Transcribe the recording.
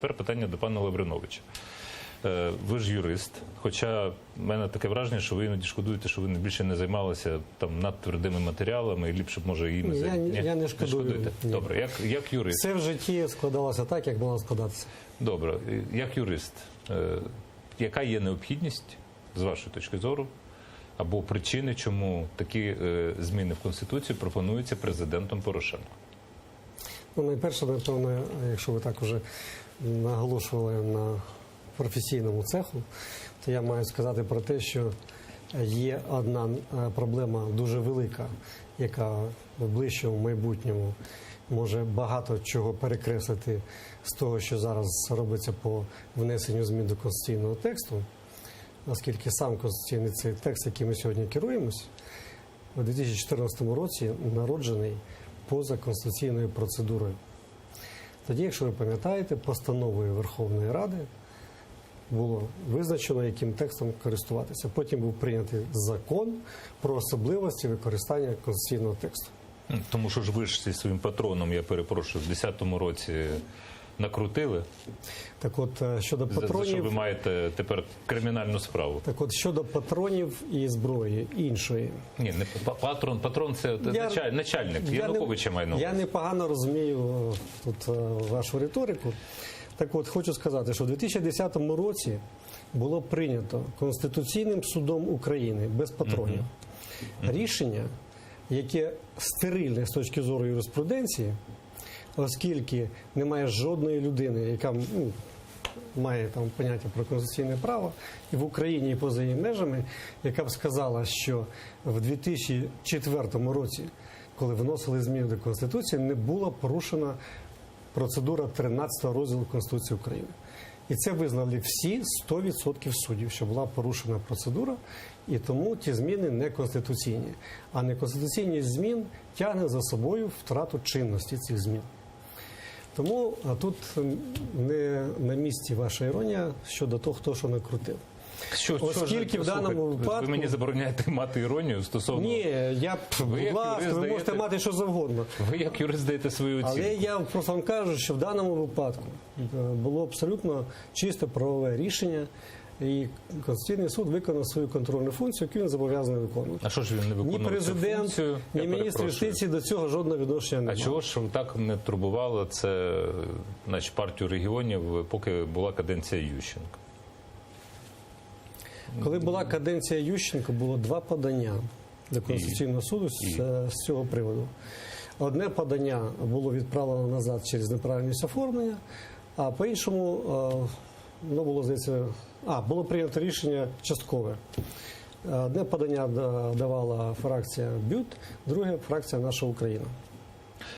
Тепер питання до пана Лавриновича. Ви ж юрист, хоча в мене таке враження, що ви іноді шкодуєте, що ви більше не займалися там надтвердими матеріалами, і ліпше б, може, їм займатися. Я не шкодую. Добре, як юрист. Все в житті складалося так, як мало складатися. Добре, як юрист, яка є необхідність, з вашої точки зору, або причини, чому такі зміни в Конституцію пропонуються президентом Порошенком? Ну, найперше, напевно, якщо ви так уже наголошували на професійному цеху, то я маю сказати про те, що є одна проблема дуже велика, яка в ближчому майбутньому може багато чого перекреслити з того, що зараз робиться по внесенню змін до конституційного тексту, оскільки сам конституційний цей текст, яким ми сьогодні керуємось, у 2014 році народжений поза конституційною процедурою. Тоді, якщо ви пам'ятаєте, постановою Верховної Ради було визначено, яким текстом користуватися. Потім був прийнятий закон про особливості використання конституційного тексту. Тому що ж ви ж зі своїм патроном, я перепрошую, в 2010 році накрутили. Так от, щодо патронів... За що ви маєте тепер кримінальну справу? Так от, щодо патронів і зброї іншої. Ні, не патрон це начальник. Януковича має на увазі. Я непогано розумію тут вашу риторику. Так от, хочу сказати, що в 2010 році було прийнято Конституційним судом України без патронів рішення, яке стерильне з точки зору юриспруденції, оскільки немає жодної людини, яка має там поняття про конституційне право, і в Україні, і поза її межами, яка б сказала, що в 2004 році, коли вносили зміни до Конституції, не була порушена процедура 13-го розділу Конституції України. І це визнали всі 100% суддів, що була порушена процедура, і тому ті зміни неконституційні. А неконституційність змін тягне за собою втрату чинності цих змін. Тому тут не на місці ваша іронія щодо того, хто що накрутив. Оскільки в даному випадку... Ви мені забороняєте мати іронію стосовно... Ні, будь ласка, ви можете мати що завгодно. Ви як юрист даєте свою оцінку. Але я просто вам кажу, що в даному випадку було абсолютно чисте правове рішення, і Конституційний суд виконав свою контрольну функцію, яку він зобов'язаний виконувати. А що ж він не виконував? Ні президент, ні міністр юстиції до цього жодного відношення не мав. А чого ж так не турбувало це, значить, партію регіонів, поки була каденція Ющенка? Коли була каденція Ющенка, було два подання до Конституційного суду з цього приводу. Одне подання було відправлено назад через неправильність оформлення, а по-іншому було, здається, було прийнято рішення часткове. Одне подання давала фракція БЮТ, друге – фракція «Наша Україна».